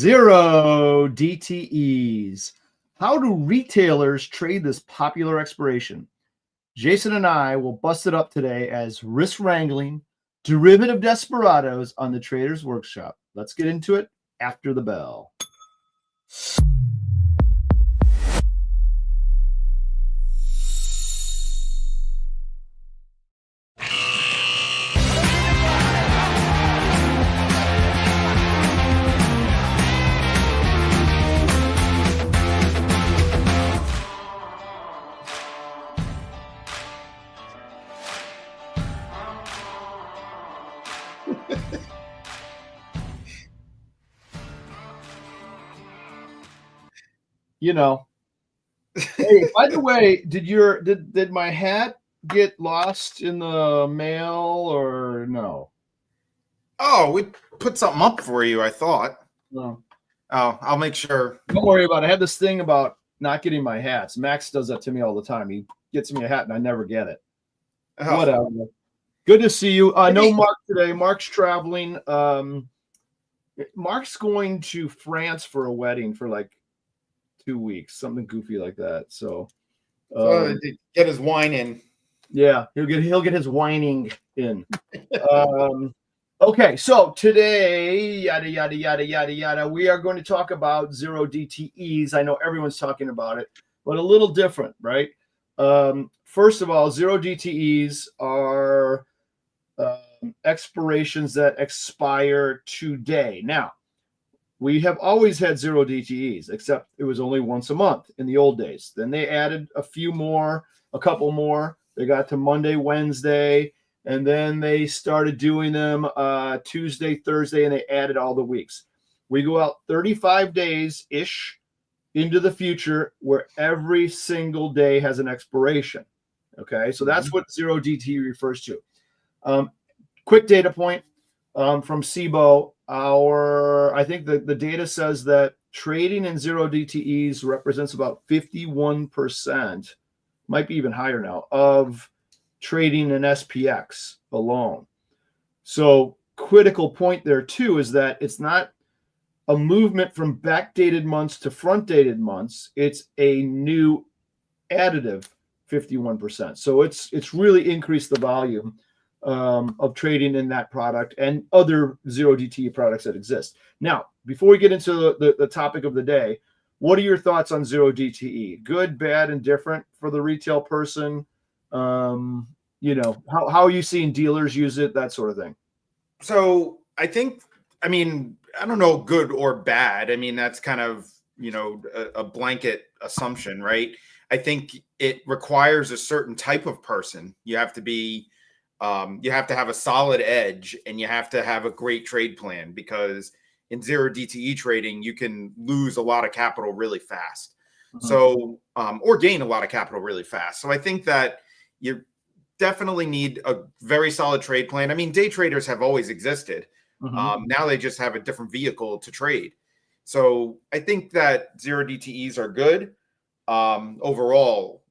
Zero DTEs. How do retailers trade this popular expiration? Jason and I will bust it up today as risk wrangling, derivative desperados on the Trader's Workshop. Let's get into it after the bell. You know. Hey, by the way, did my hat get lost in the mail or no? Oh, we put something up for you, I thought. No. Oh, I'll make sure. Don't worry about it. I have this thing about not getting my hats. Max does that to me all the time. He gets me a hat and I never get it. Oh. Whatever. Good to see you. No Mark today. Mark's traveling. Mark's going to France for a wedding for like 2 weeks, something goofy like that. So get his wine in. Yeah, he'll get his whining in. Okay, so today, yada yada yada yada yada, we are going to talk about zero DTEs. I know everyone's talking about it, but a little different, right? First of all, zero DTEs are expirations that expire today. Now, we have always had zero DTEs, except it was only once a month in the old days. Then they added a couple more. They got to Monday, Wednesday, and then they started doing them Tuesday, Thursday, and they added all the weeks. We go out 35 days-ish into the future where every single day has an expiration. Okay, so that's what zero DTE refers to. Quick data point from SIBO. I think the data says that trading in zero DTEs represents about 51%, might be even higher now, of trading in SPX alone. So critical point there too is that it's not a movement from backdated months to front-dated months. It's a new additive 51%. So it's really increased the volume of trading in that product and other zero DTE products that exist. Now, before we get into the topic of the day, what are your thoughts on zero DTE? Good, bad, and different for the retail person? How are you seeing dealers use it, that sort of thing? So I don't know good or bad. I mean, that's kind of, a blanket assumption, right? I think it requires a certain type of person. You have to be you have to have a solid edge and you have to have a great trade plan, because in zero DTE trading, you can lose a lot of capital really fast. Mm-hmm. So, or gain a lot of capital really fast. So I think that you definitely need a very solid trade plan. I mean, day traders have always existed. Mm-hmm. Now they just have a different vehicle to trade. So I think that zero DTEs are good. Overall,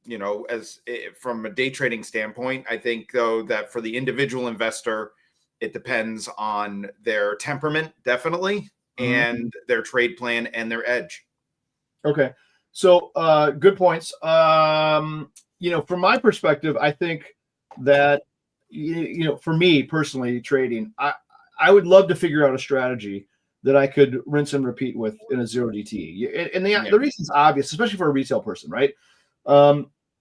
from a day trading standpoint, I think though that for the individual investor, it depends on their temperament, definitely, and their trade plan and their edge. Okay. So, good points. From my perspective, I think that, for me personally, trading, I would love to figure out a strategy that I could rinse and repeat with in a zero DTE. And the reason's obvious, especially for a retail person, right?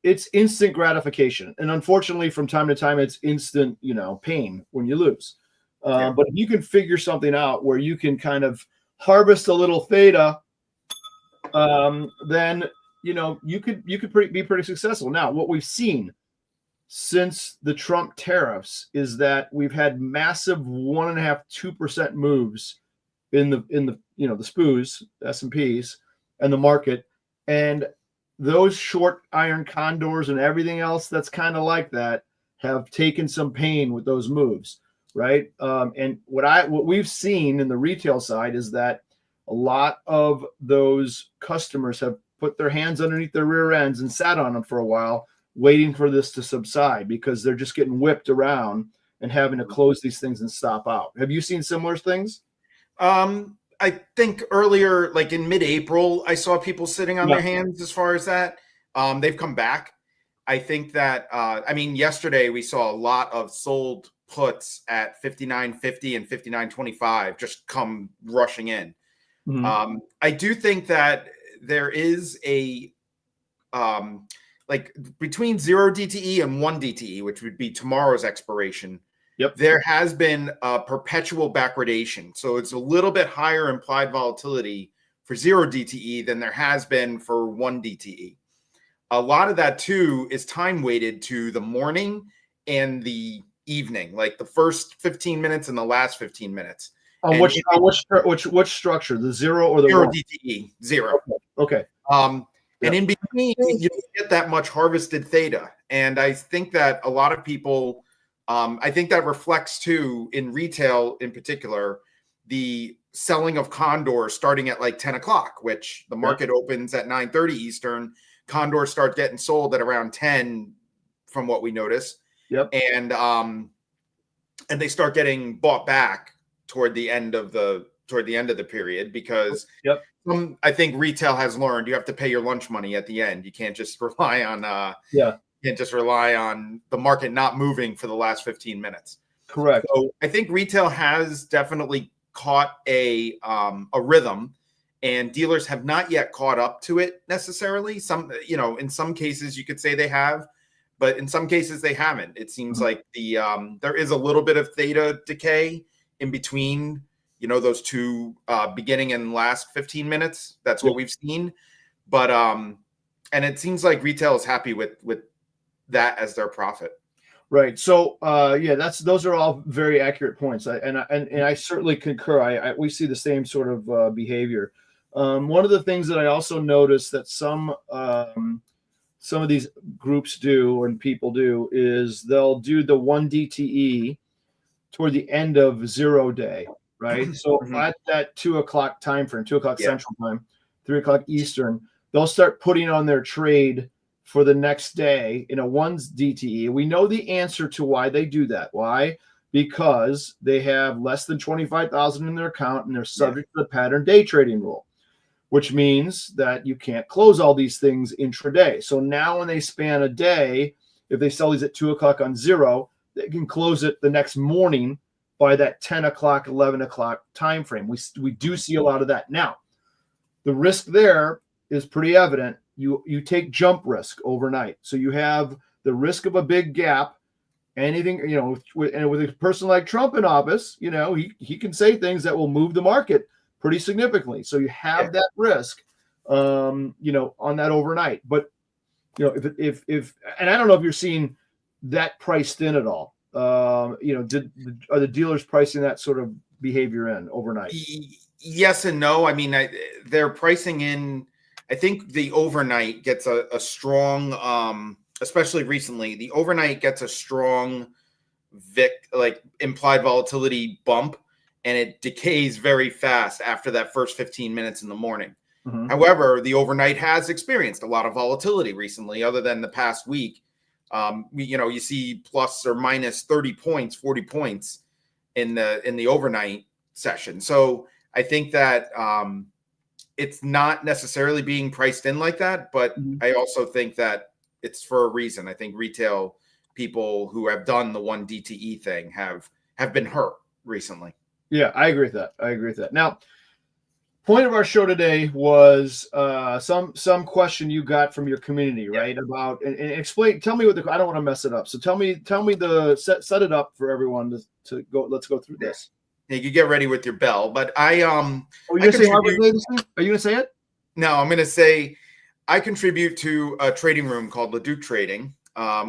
It's instant gratification. And unfortunately, from time to time, it's instant, pain when you lose. But if you can figure something out where you can kind of harvest a little theta, then, you could be pretty successful. Now, what we've seen since the Trump tariffs is that we've had massive 1.5–2% moves in the the SPOOs, S&Ps, and the market, and those short iron condors and everything else that's kind of like that have taken some pain with those moves, right? And what we've seen in the retail side is that a lot of those customers have put their hands underneath their rear ends and sat on them for a while, waiting for this to subside, because they're just getting whipped around and having to close these things and stop out. Have you seen similar things? I think earlier, like in mid-April, I saw people sitting on Yeah. their hands as far as that. They've come back. I think that, I mean, yesterday we saw a lot of sold puts at 59.50 and 59.25 just come rushing in. I do think that there is a, like between 0 DTE and 1 DTE, which would be tomorrow's expiration, Yep. there has been a perpetual backwardation. So it's a little bit higher implied volatility for 0 DTE than there has been for 1 DTE. A lot of that too is time weighted to the morning and the evening, like the first 15 minutes and the last 15 minutes. On And which structure, the 0 or the 0 1? DTE, 0. Okay. And in between, you don't get that much harvested theta. And I think that a lot of people, I think that reflects too in retail in particular, the selling of condors starting at like 10 o'clock, which the market opens at 9:30 Eastern. Condors start getting sold at around 10 from what we notice. Yep. And they start getting bought back toward the end of the period because I think retail has learned you have to pay your lunch money at the end. You can't just rely on the market not moving for the last 15 minutes. Correct. So I think retail has definitely caught a rhythm, and dealers have not yet caught up to it necessarily. Some, in some cases you could say they have, but in some cases they haven't. It seems like there is a little bit of theta decay in between, those two beginning and last 15 minutes. That's what we've seen. But and it seems like retail is happy with that as their profit. Right. So those are all very accurate points. I certainly concur. We see the same sort of behavior. One of the things that I also noticed that some of these groups do and people do is they'll do the 1 DTE toward the end of 0 day, right? So at that 2 o'clock time frame, 2 o'clock Central Time, 3 o'clock Eastern, they'll start putting on their trade for the next day in a 1 DTE. We know the answer to why they do that. Why? Because they have less than 25,000 in their account and they're subject to the pattern day trading rule, which means that you can't close all these things intraday. So now when they span a day, if they sell these at 2 o'clock on 0, they can close it the next morning by that 10 o'clock, 11 o'clock time frame. We do see a lot of that. Now, the risk there is pretty evident. You take jump risk overnight. So you have the risk of a big gap. Anything, with a person like Trump in office, he can say things that will move the market pretty significantly. So you have that risk, on that overnight. But if and I don't know if you're seeing that priced in at all. Are the dealers pricing that sort of behavior in overnight? Yes and no. I mean, they're pricing in. I think the overnight gets a strong, especially recently, the overnight gets a strong implied volatility bump, and it decays very fast after that first 15 minutes in the morning. However, the overnight has experienced a lot of volatility recently, other than the past week. You see plus or minus 30 points, 40 points in the overnight session. So I think that it's not necessarily being priced in like that, but I also think that it's for a reason. I think retail people who have done the 1 DTE thing have been hurt recently. Yeah, I agree with that. Now, point of our show today was some question you got from your community, right? About and explain. Tell me what I don't want to mess it up. So tell me set it up for everyone to go. Let's go through this. Yeah, you get ready with your bell, but are you gonna say Harvard Davidson? Are you gonna say it? No, I'm gonna say I contribute to a trading room called Leduc Trading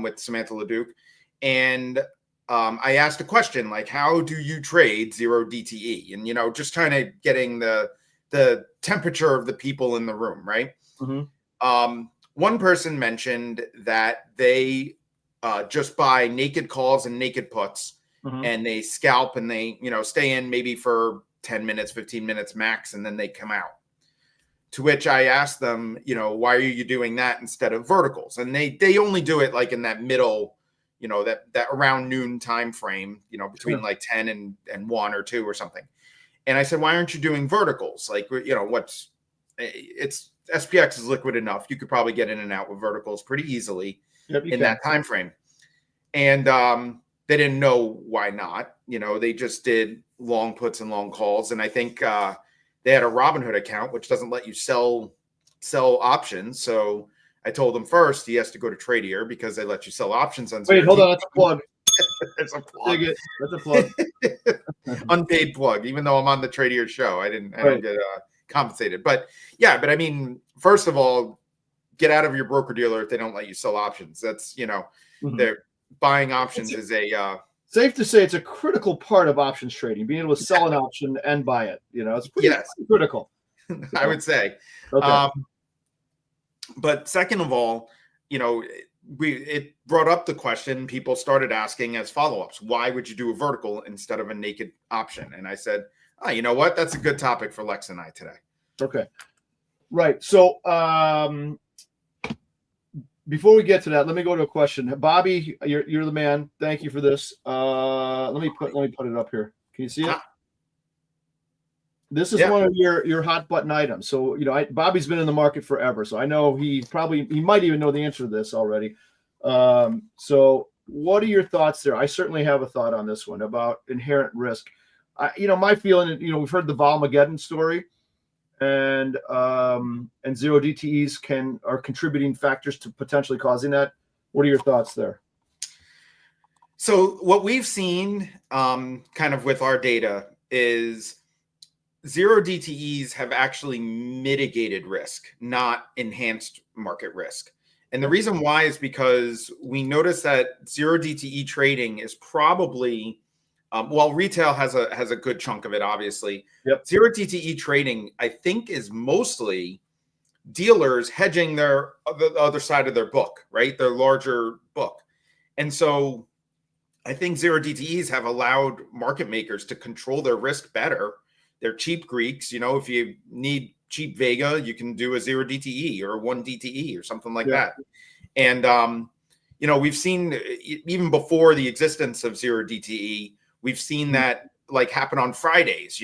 with Samantha Leduc, and I asked a question like, how do you trade 0 DTE? And just trying to getting the temperature of the people in the room, right? One person mentioned that they just buy naked calls and naked puts, and they scalp and they stay in maybe for 10 minutes, 15 minutes max, and then they come out. To which I asked them, why are you doing that instead of verticals? And they only do it like in that middle, that around noon time frame, between like 10 and 1 or 2 or something. And I said, why aren't you doing verticals? Like, it's SPX is liquid enough. You could probably get in and out with verticals pretty easily in that time frame. And they didn't know why not. They just did long puts and long calls. And I think they had a Robinhood account, which doesn't let you sell options. So I told him first he has to go to Tradier because they let you sell options on. Wait, hold on, that's a plug. It's a plug. That's a plug. Unpaid plug, even though I'm on the Tradier show. I don't get compensated. But I mean, first of all, get out of your broker dealer if they don't let you sell options. That's, they're buying options is a safe to say it's a critical part of options trading, being able to sell an option and buy it. It's pretty critical. I would say. Okay. But second of all, it brought up the question people started asking as follow-ups. Why would you do a vertical instead of a naked option? And I said, you know what? That's a good topic for Lex and I today. Okay. Right. So before we get to that, let me go to a question. Bobby, you're the man. Thank you for this. Let me put it up here. Can you see it? This is one of your hot button items. So, Bobby's been in the market forever. So I know he might even know the answer to this already. So what are your thoughts there? I certainly have a thought on this one about inherent risk. My feeling, we've heard the Volmageddon story, and zero DTEs are contributing factors to potentially causing that. What are your thoughts there? So what we've seen kind of with our data is zero DTEs have actually mitigated risk, not enhanced market risk. And the reason why is because we notice that zero DTE trading is probably, while retail has a good chunk of it, obviously. Yep. Zero DTE trading, I think, is mostly dealers hedging the other side of their book, right? Their larger book. And so I think zero DTEs have allowed market makers to control their risk better. They're cheap Greeks. If you need cheap Vega, you can do a zero DTE or a 1 DTE or something like that. And, we've seen even before the existence of zero DTE, we've seen that happen on Fridays,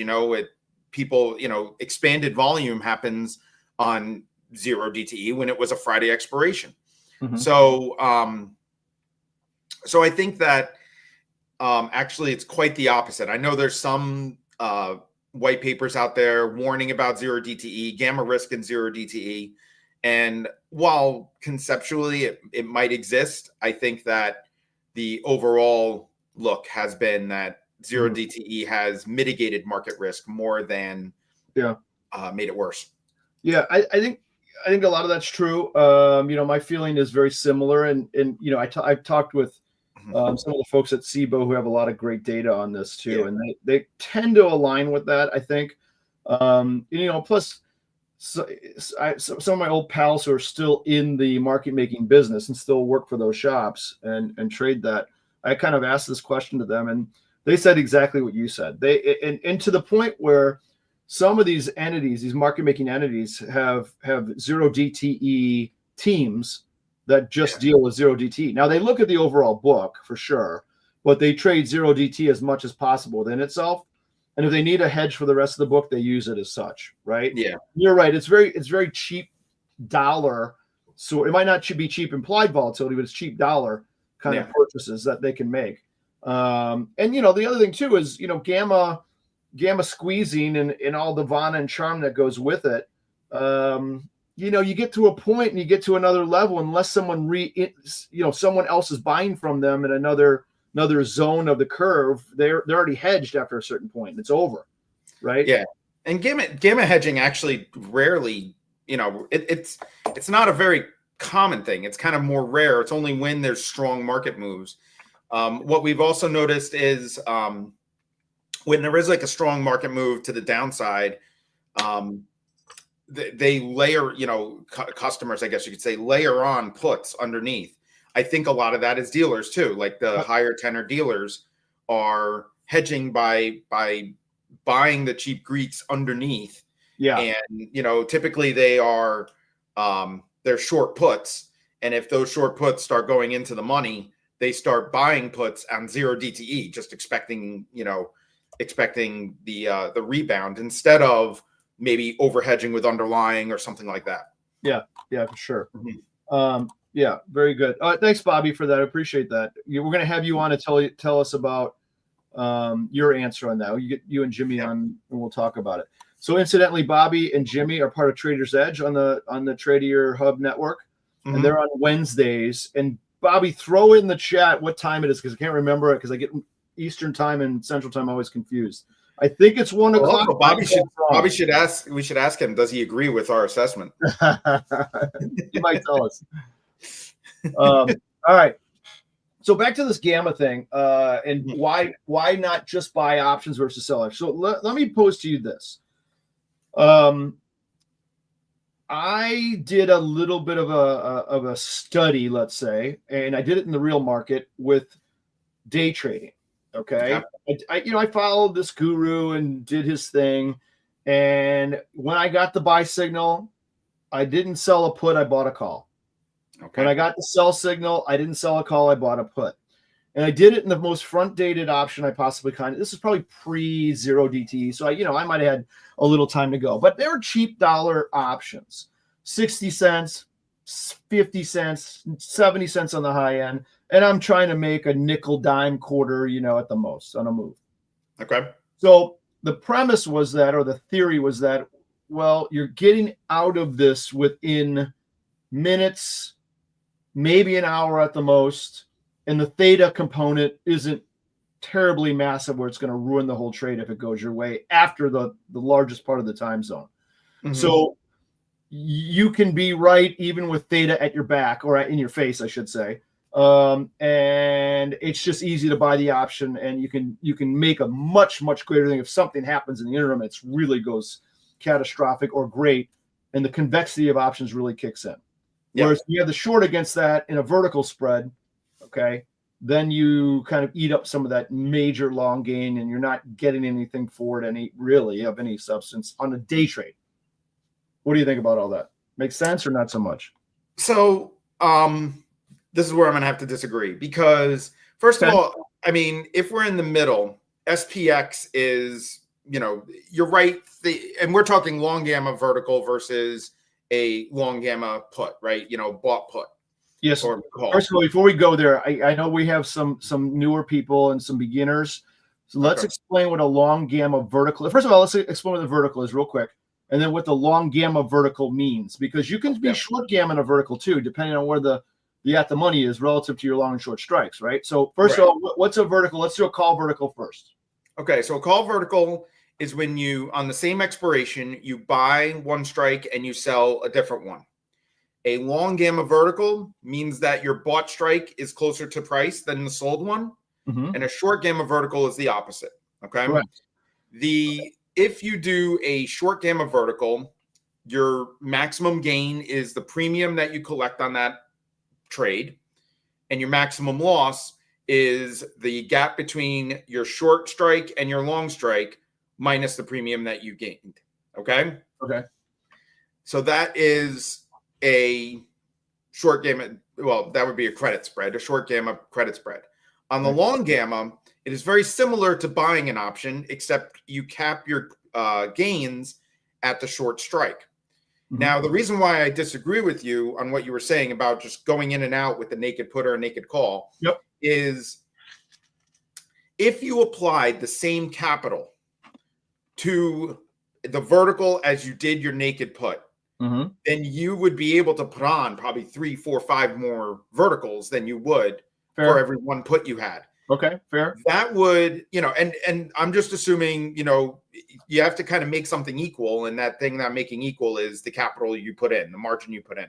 people, expanded volume happens on zero DTE when it was a Friday expiration. Mm-hmm. So I think that actually it's quite the opposite. I know there's some white papers out there warning about zero DTE, gamma risk in zero DTE. And while conceptually it might exist, I think that the overall look has been that zero DTE has mitigated market risk more than made it worse. Yeah, I think a lot of that's true. My feeling is very similar. And I've talked with some of the folks at SIBO who have a lot of great data on this too. And they tend to align with that, I think. Plus some of my old pals who are still in the market making business and still work for those shops and trade that, I kind of asked this question to them and they said exactly what you said. And to the point where some of these entities, these market making entities have zero DTE teams that just deal with zero DTE. Now they look at the overall book for sure, but they trade zero DTE as much as possible within itself. And if they need a hedge for the rest of the book, they use it as such, right? Yeah, you're right. It's very cheap dollar. So it might not be cheap implied volatility, but it's cheap dollar kind of purchases that they can make. And the other thing too is gamma squeezing and all the Vana and charm that goes with it. You get to a point and you get to another level unless someone someone else is buying from them in another zone of the curve. They're already hedged after a certain point and it's over, right? Yeah. And gamma hedging actually rarely, it's not a very common thing. It's kind of more rare. It's only when there's strong market moves. What we've also noticed is when there is a strong market move to the downside, they layer, customers, I guess you could say, layer on puts underneath. I think a lot of that is dealers too. Like the higher tenor dealers are hedging by buying the cheap Greeks underneath. Yeah. And, typically they are, they're short puts. And if those short puts start going into the money, they start buying puts on zero DTE, just expecting, expecting the rebound instead of maybe overhedging with underlying or something like that. Yeah, for sure. Mm-hmm. Yeah, very good. Thanks, Bobby, for that. I appreciate that. We're going to have you on to tell us about your answer on that. You get you and Jimmy on, and we'll talk about it. So, incidentally, Bobby and Jimmy are part of Trader's Edge on the Tradier Hub network, and they're on Wednesdays. And Bobby, throw in the chat what time it is because I can't remember it because I get Eastern time and Central time always confused. I think it's 1 o'clock. Also, Bobby should ask. We should ask him. Does he agree with our assessment? He might tell us. All right. So back to this gamma thing, and why not just buy options versus sell? So let me pose to you this. I did a little bit of a study, let's say, and I did it in the real market with day trading. Okay. I followed this guru and did his thing. And when I got the buy signal, I didn't sell a put, I bought a call. Okay. When I got the sell signal, I didn't sell a call, I bought a put. And I did it in the most front dated option I possibly could. This is probably pre-zero DTE. So I might have had a little time to go. But they were cheap dollar options. 60 cents, 50 cents, 70 cents on the high end. And I'm trying to make a nickel, dime, quarter, at the most on a move. Okay. So the premise was that, or the theory was that, well, you're getting out of this within minutes, maybe an hour at the most. And the theta component isn't terribly massive where it's going to ruin the whole trade if it goes your way after the largest part of the time zone. Mm-hmm. So you can be right even with theta at your back or in your face, I should say. And it's just easy to buy the option, and you can make a much greater thing if something happens in the interim. It really goes catastrophic or great, and the convexity of options really kicks in. Yep. Whereas you have the short against that in a vertical spread, okay, then you kind of eat up some of that major long gain, and you're not getting anything for it really of any substance on a day trade. What do you think about all that? Makes sense or not so much? So, this is where I'm going to have to disagree because, first of all, I mean, if we're in the middle, SPX is, you're right. And we're talking LongGamma vertical versus a LongGamma put, right? Bought put. Yes. First of all, before we go there, I know we have some newer people and some beginners. So let's explain what a LongGamma vertical is. First of all, let's explain what the vertical is real quick. And then what the LongGamma vertical means, because you can be short gamma in a vertical too, depending on where the at the money is relative to your long and short strikes, right? So first of all, what's a vertical? Let's do a call vertical first. Okay, so a call vertical is when you, on the same expiration, you buy one strike and you sell a different one. A LongGamma vertical means that your bought strike is closer to price than the sold one, and a short gamma vertical is the opposite. Okay, correct. If you do a short gamma vertical, your maximum gain is the premium that you collect on that trade, and your maximum loss is the gap between your short strike and your long strike minus the premium that you gained. Okay. So that is a short gamma. Well, that would be a credit spread, a short gamma credit spread. On the long gamma, it is very similar to buying an option, except you cap your gains at the short strike. Now, the reason why I disagree with you on what you were saying about just going in and out with the naked put or a naked call is if you applied the same capital to the vertical as you did your naked put, then you would be able to put on probably 3, 4, 5 more verticals than you would for every one put you had. Okay, fair. That would, and I'm just assuming, you have to kind of make something equal, and that thing that making equal is the capital you put in, the margin you put in.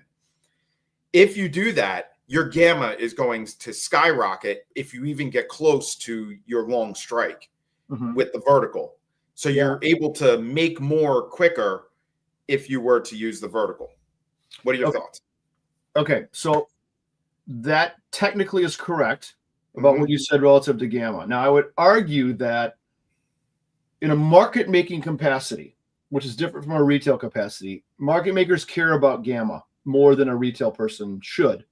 If you do that, your gamma is going to skyrocket if you even get close to your long strike with the vertical. So you're able to make more quicker if you were to use the vertical. What are your thoughts? Okay, so that technically is correct about what you said relative to gamma. Now, I would argue that in a market-making capacity, which is different from a retail capacity, market makers care about gamma more than a retail person should.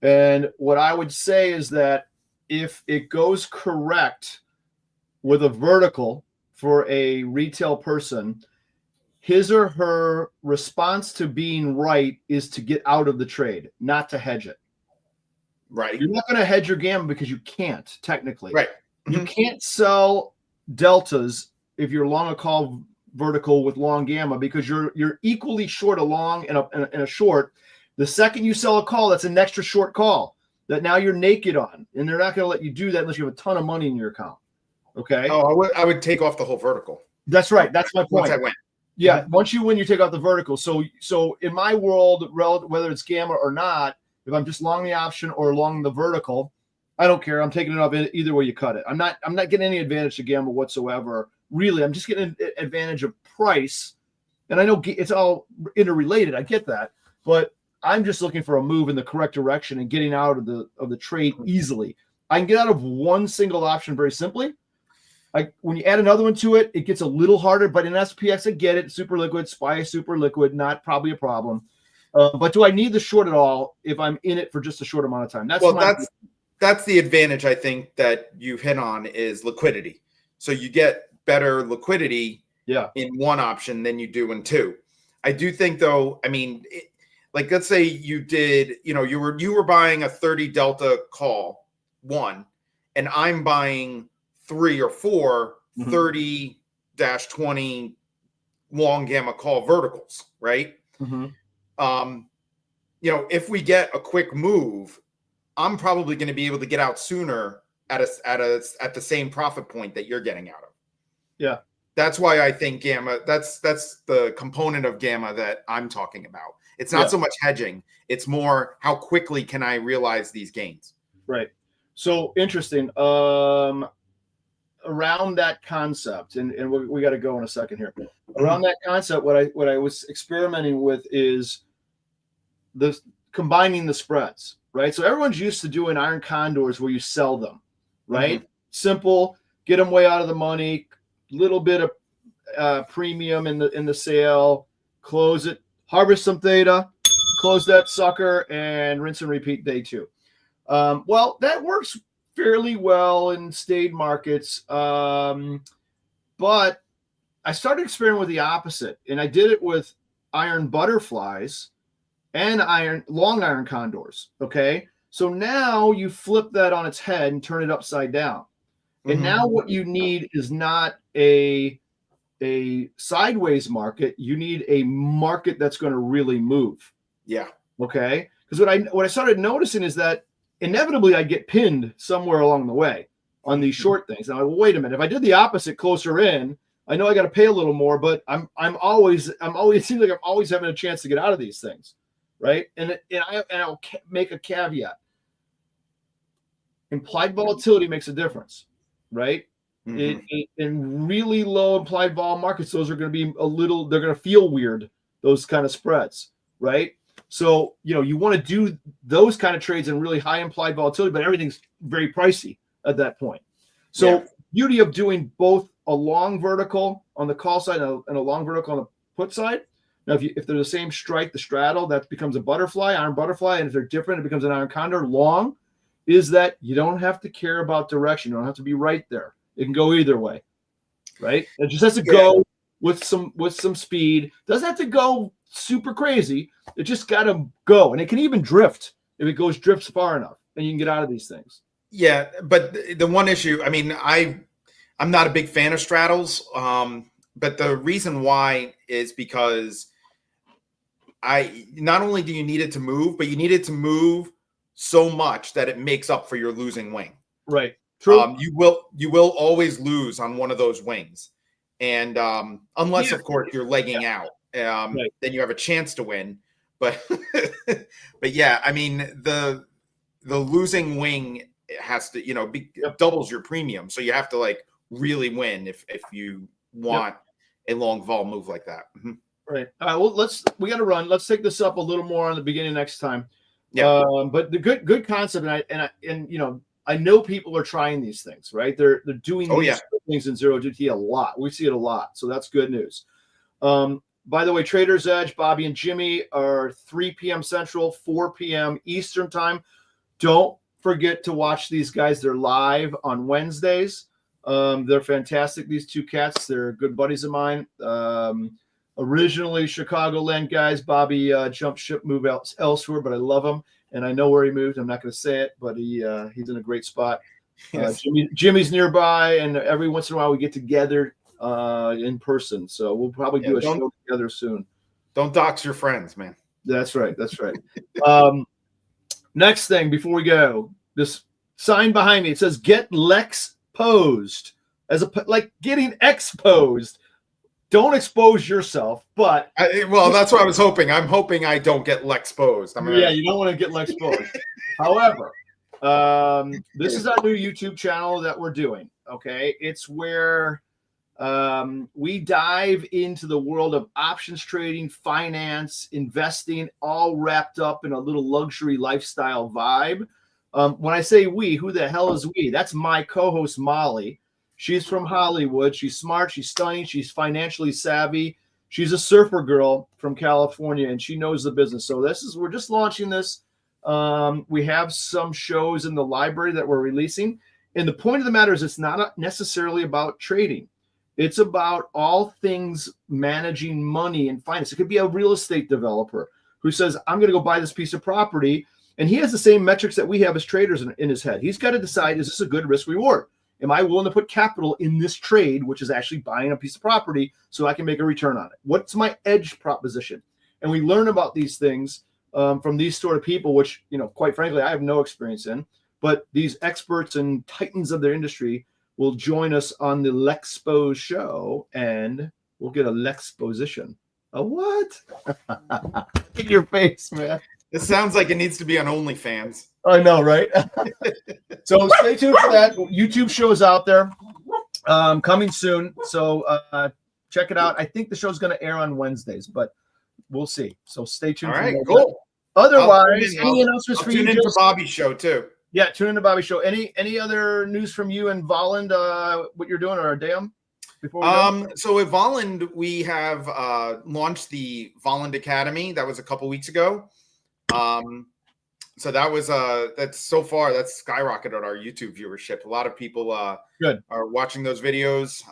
And what I would say is that if it goes correct, with a vertical for a retail person, his or her response to being right is to get out of the trade, not to hedge it. Right. You're not going to hedge your gamma because you can't, technically. Right. You can't sell deltas if you're long a call vertical with long gamma because you're equally short a long and a short. The second you sell a call, that's an extra short call that now you're naked on, and they're not going to let you do that unless you have a ton of money in your account. Okay. Oh, I would take off the whole vertical. That's right. That's my point. Once I win. Yeah. Once you win, you take off the vertical. So in my world, whether it's gamma or not, if I'm just long the option or long the vertical, I don't care. I'm taking it off either way you cut it. I'm not getting any advantage to gamma whatsoever. Really, I'm just getting an advantage of price. And I know it's all interrelated. I get that, but I'm just looking for a move in the correct direction and getting out of the trade easily. I can get out of one single option very simply. When you add another one to it, it gets a little harder. But in SPX, I get it. Super liquid, SPY, super liquid, not probably a problem. But do I need the short at all if I'm in it for just a short amount of time? That's the advantage I think that you hit on is liquidity. So you get better liquidity in one option than you do in two. I do think though, I mean, like let's say you did, you were buying a 30 delta call one, and I'm buying 3 or 4 30-20 long gamma call verticals, right? If we get a quick move, I'm probably going to be able to get out sooner at the same profit point that you're getting out of. Yeah. That's why I think gamma, that's the component of gamma that I'm talking about. It's not so much hedging. It's more how quickly can I realize these gains? Right. So interesting. Around that concept, and we got to go in a second here. Around that concept, what I was experimenting with is combining the spreads, right? So everyone's used to doing iron condors where you sell them, right? Simple, get them way out of the money, little bit of premium in the sale, close it, harvest some theta, close that sucker, and rinse and repeat day two. Well, that works fairly well in stayed markets. But I started experimenting with the opposite, and I did it with iron butterflies and long iron condors. Okay. So now you flip that on its head and turn it upside down. And now what you need is not a sideways market. You need a market that's going to really move. Yeah. Okay. Because what I started noticing is that inevitably I get pinned somewhere along the way on these short things. And wait a minute, if I did the opposite closer in, I know I got to pay a little more, but it seems like I'm always having a chance to get out of these things. Right. And I'll make a caveat. Implied volatility makes a difference. Right. In really low implied vol markets, those are going to be they're going to feel weird, those kind of spreads. Right. So, you want to do those kind of trades in really high implied volatility, but everything's very pricey at that point. So beauty of doing both a long vertical on the call side and a long vertical on the put side. Now, if they're the same strike, the straddle, that becomes a butterfly, iron butterfly. And if they're different, it becomes an iron condor. Long is that you don't have to care about direction. You don't have to be right there. It can go either way, right? It just has to go with some speed. Doesn't have to go super crazy. It just got to go. And it can even drift if it drifts far enough, and you can get out of these things. Yeah, but the one issue, I mean, I'm not a big fan of straddles, but the reason why is because not only do you need it to move, but you need it to move so much that it makes up for your losing wing. Right. True. You will always lose on one of those wings, and unless of course you're legging out, then you have a chance to win. But but yeah, I mean the losing wing has to doubles your premium, so you have to really win if you want a long vol move like that. Right. All right. Well, we got to run. Let's take this up a little more on the beginning next time. Yeah. But the good concept, and I know people are trying these things, right? They're doing these things in zero DT a lot. We see it a lot, so that's good news. By the way, Trader's Edge, Bobby and Jimmy are 3 p.m. Central, 4 p.m. Eastern time. Don't forget to watch these guys. They're live on Wednesdays. They're fantastic. These two cats, they're good buddies of mine. Originally Chicagoland guys. Bobby jumped ship, moved out elsewhere, but I love him, and I know where he moved. I'm not going to say it, but he's in a great spot. Yes. Jimmy's nearby, and every once in a while we get together in person. So we'll probably do a show together soon. Don't dox your friends, man. That's right. That's right. Next thing before we go, this sign behind me, it says "Get Lex Posed," like getting exposed. Don't expose yourself, but that's what I was hoping. I'm hoping I don't get Lex posed. Yeah, you don't want to get Lex posed. However, this is our new YouTube channel that we're doing. Okay, it's where we dive into the world of options trading, finance, investing, all wrapped up in a little luxury lifestyle vibe. When I say we, who the hell is we? That's my co-host Molly. She's from Hollywood. She's smart. She's stunning. She's financially savvy. She's a surfer girl from California, and she knows the business. So we're just launching this. We have some shows in the library that we're releasing. And the point of the matter is it's not necessarily about trading. It's about all things managing money and finance. It could be a real estate developer who says, I'm going to go buy this piece of property. And he has the same metrics that we have as traders in his head. He's got to decide, is this a good risk reward? Am I willing to put capital in this trade, which is actually buying a piece of property so I can make a return on it? What's my edge proposition? And we learn about these things from these sort of people, which, quite frankly, I have no experience in. But these experts and titans of their industry will join us on the Lexpo show, and we'll get a Lexposition. A what? In your face, man. This sounds like it needs to be on OnlyFans. I know, right? So stay tuned for that. YouTube show is out there, coming soon. So check it out. I think the show's going to air on Wednesdays, but we'll see. So stay tuned. All right, cool. Otherwise, any announcements for you? Tune in for Bobby's show too. Yeah, tune in to Bobby's show. Any other news from you and Volland? What you're doing, or Dam? So at Volland, we have launched the Volland Academy. That was a couple weeks ago. So that was that's skyrocketed our YouTube viewership. A lot of people are watching those videos.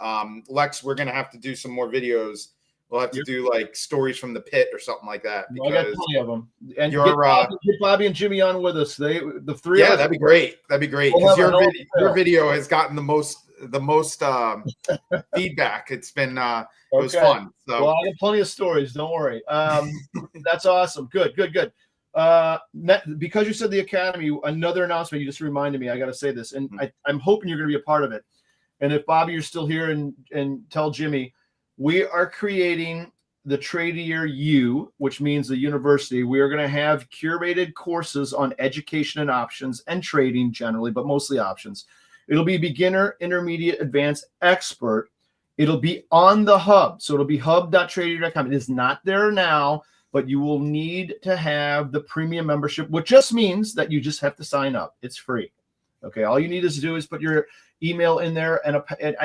Lex, we're gonna have to do some more videos. We'll have to do like stories from the pit or something like that. I got plenty of them. And get Bobby and Jimmy on with us. The three. Yeah, that'd be great. That'd be great because your video has gotten the most feedback. It's been it was fun. So I got plenty of stories. Don't worry. That's awesome. Good. Because you said the Academy, another announcement. You just reminded me. I got to say this, and I'm hoping you're going to be a part of it. And if Bobby, you're still here, and tell Jimmy, we are creating the Tradier U, which means the university. We are going to have curated courses on education and options and trading generally, but mostly options. It'll be beginner, intermediate, advanced, expert. It'll be on the hub. So it'll be hub.tradier.com. It is not there now, but you will need to have the premium membership, which just means that you just have to sign up. It's free. Okay. All you need to do is put your email in there and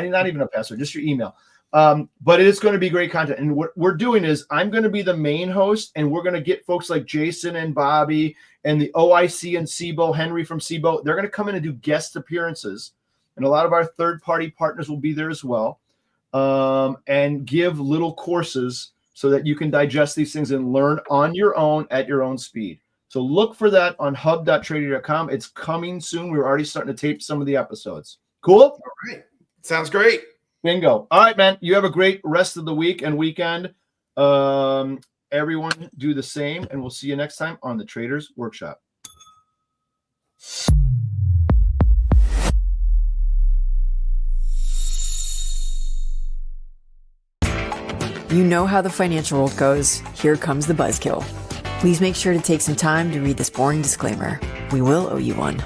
not even a password, just your email. But it is going to be great content. And what we're doing is I'm going to be the main host, and we're going to get folks like Jason and Bobby and the OIC and SIBO, Henry from SIBO. They're going to come in and do guest appearances. And a lot of our third-party partners will be there as well, and give little courses so that you can digest these things and learn on your own at your own speed. So look for that on hub.tradier.com. It's coming soon. We're already starting to tape some of the episodes. Cool? All right. Sounds great. Bingo. All right, man. You have a great rest of the week and weekend. Everyone do the same, and we'll see you next time on the Traders Workshop. You know how the financial world goes. Here comes the buzzkill. Please make sure to take some time to read this boring disclaimer. We will owe you one.